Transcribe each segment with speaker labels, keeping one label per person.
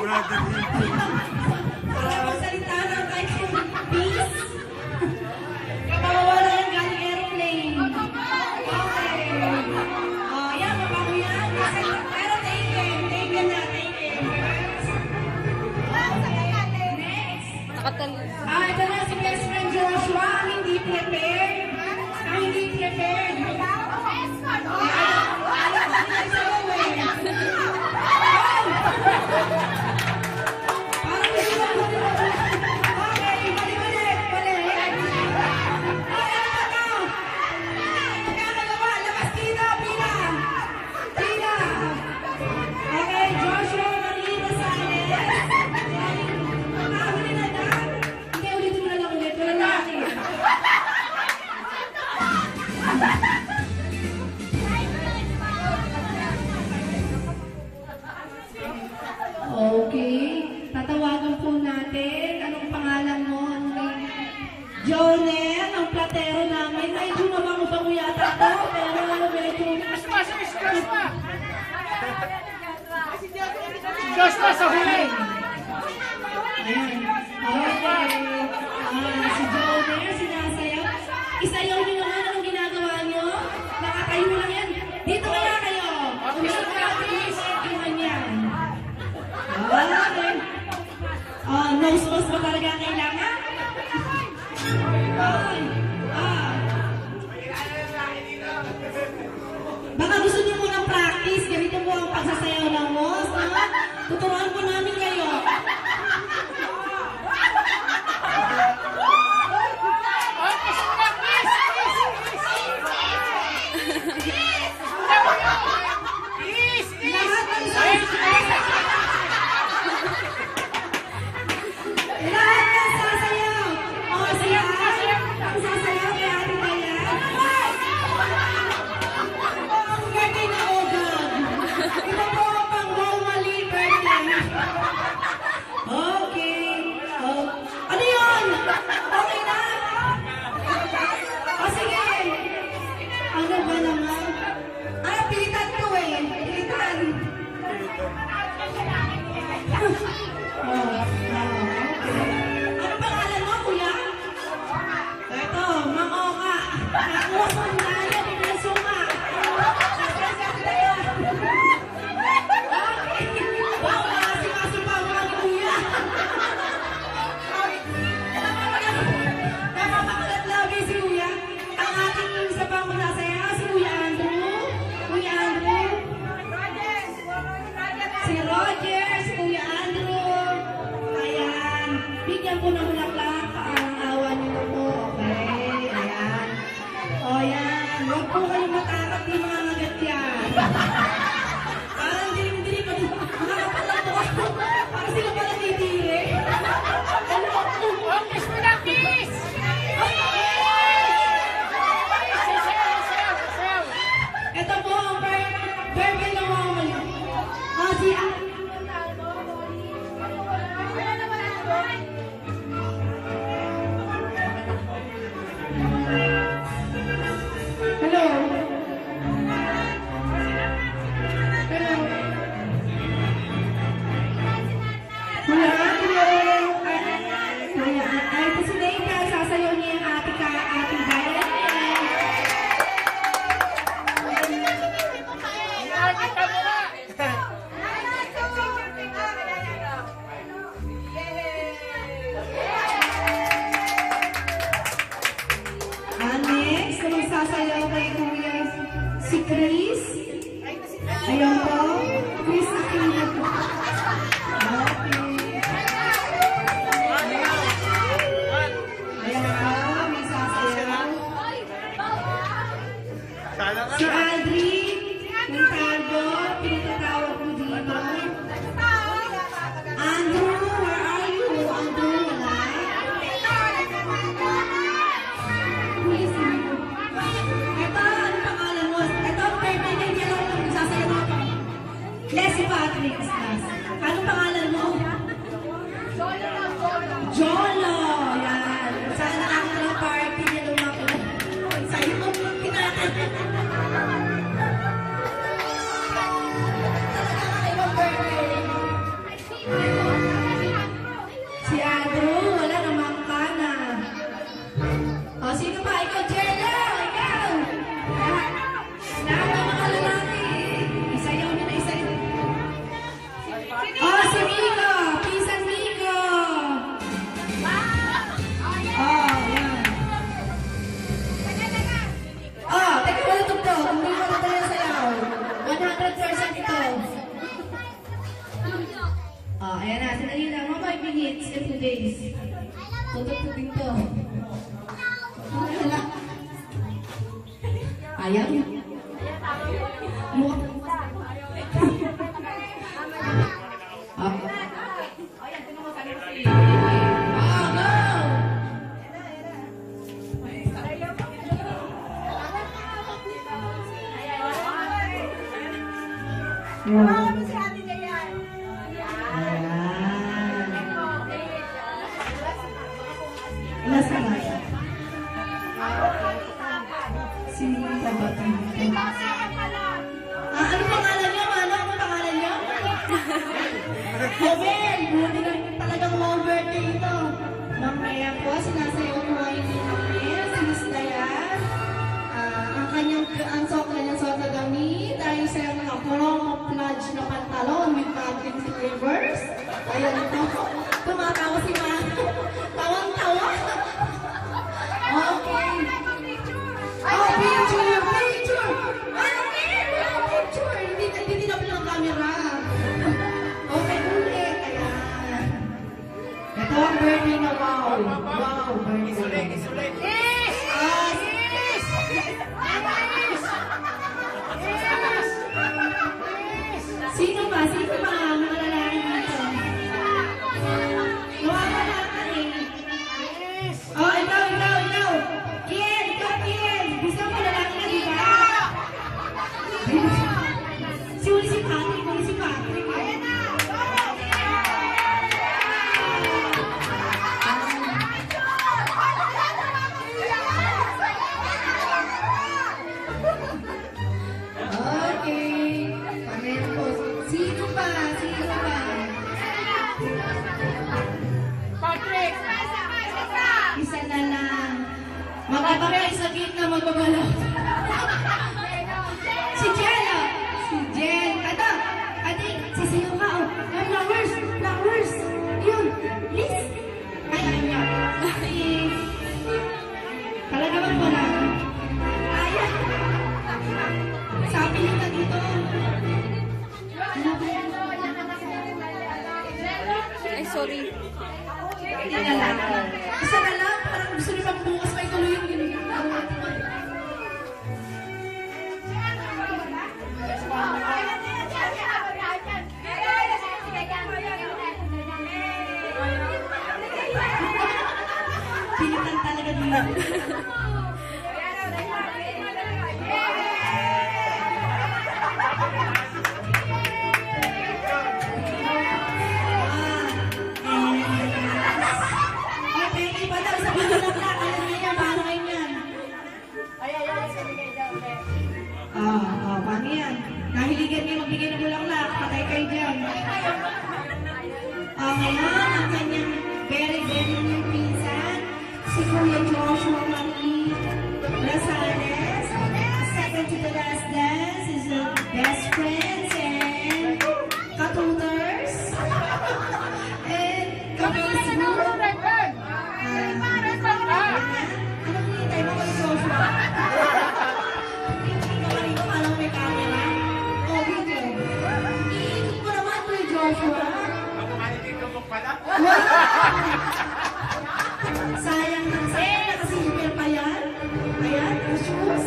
Speaker 1: Para magsalita ng kahit yung peace. Kapawala yung galing airplane. Okay. Yan, mabago yan. Pero taken na, taken. Next. Ito na si best friend Joshua, ang hindi prepared. Ang hindi prepared. Okay, tatawagan po natin. Anong pangalan mo? Jonel, ang platero namin. Ay, bango yata ito, pero medyo...
Speaker 2: Joshua sa huli!
Speaker 1: Ayan. Okay. Si Jonel, sinasayaw. Isayaw nyo naman anong ginagawa nyo. Nakatayo lang yan. Dito kaya kayo. Kung gusto ko natin yung yan. Okay. Nose-nose ba talaga kailangan? Okay. Baka gusto niyo munang practice. Ganito po ang pagsasayaw ng nose. Tuturuan po namin kayo. Sasayaw kay Kuya si Chris. Ayan po. Chris Aquino po. Okay. Ayan po. May sasayaw. Si Adri. Ng Targo. Pinatatawag mo dito. Andrew, where are you? Andrew, wala. Leslie Patrick. Anong pangalan mo? Jolo. Yan. Sana nakakita ng party niya lumaki. Sa'yo. minutes and 2 days. Tutugtugin to. Wala. Ayaw. Mukha. Ah. Wow. Nasa na siya? Sinita ba ito? Ano pangalan niyo, Mano? Ano pangalan niyo? Hovel! Buti na talagang long birthday ito. Mamaya po, sinasayaw ko ngayon ni Miss Dayan. Ang suot na niyang suot na damit ay sa mga promo-pludge na pantalon with public slippers. Ayan ito. Tumatawa si Mano. Tawang-tawa. Okay. Oh, picture! Picture! Ano picture? Hindi na pala ang camera. Okay, ulit. Ayan. Ito ang birthday na wow. Wow, birthday. Sino ba? Sino ba ang mga lalaki dito? Nawawala ka eh. Oh, ikaw. Kiel, ikaw, Kiel. Gusto mo lalaki na, di ba? Si Patrick. Ayan na! Okay. Pameran po. Sino pa?
Speaker 2: Patrick!
Speaker 1: Isa na lang. Magkakapay sa gitna magbabalaw. Si Jen, oh. Si Jen. Ate, sasayaw ka, oh. Flowers. Yun. Please. Ay, please. Talaga ba po na? Ayan. Sabi nila dito.
Speaker 2: Ay, sorry.
Speaker 1: Hindi na lang. Isa na lang. Parang gusto niyo pang bukas may tuloy yung pilitan talaga dito. Paano yan? Nahiligan niya magbigay ng bulaklak. Patay kayo dyan. Ngayon, ang kanyang very new pinsan, si Kuya Joshua Marie Rosales. Second to the last dance is the best friends and katuters. And ka-Facebook. Anong hinihintay mo kay Joshua? Alam may camera? Oh, video. Iikot mo naman kay Joshua. Sayang kasi super pa yan. Ayan, ang shoes.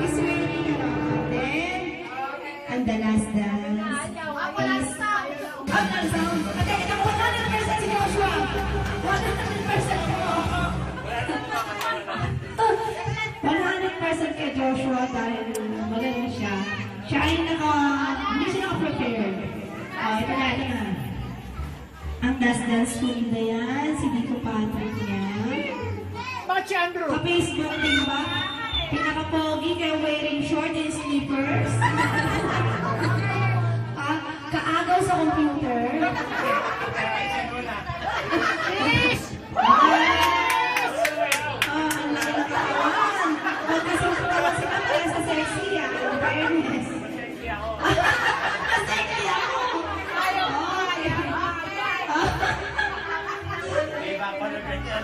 Speaker 1: Is wearing then, and the last dance. Wala sound. Okay, ito 100% si Joshua. 100% mo. 100% kay Joshua dahil magaling siya. Siya ay hindi siya naka-prepare. Ito na. Ang last dance po nila yan, si Nico Patrick niya.
Speaker 2: Bakit Andrew?
Speaker 1: Ka-Facebook din ba? Pinaka-pogi kaya wearing short and slippers. Kaagaw sa computer. Ang laki na katawan. Magkasama naman si Kapaya sa sexy. Fairness. Sexy ako. Iba pa na ganyan.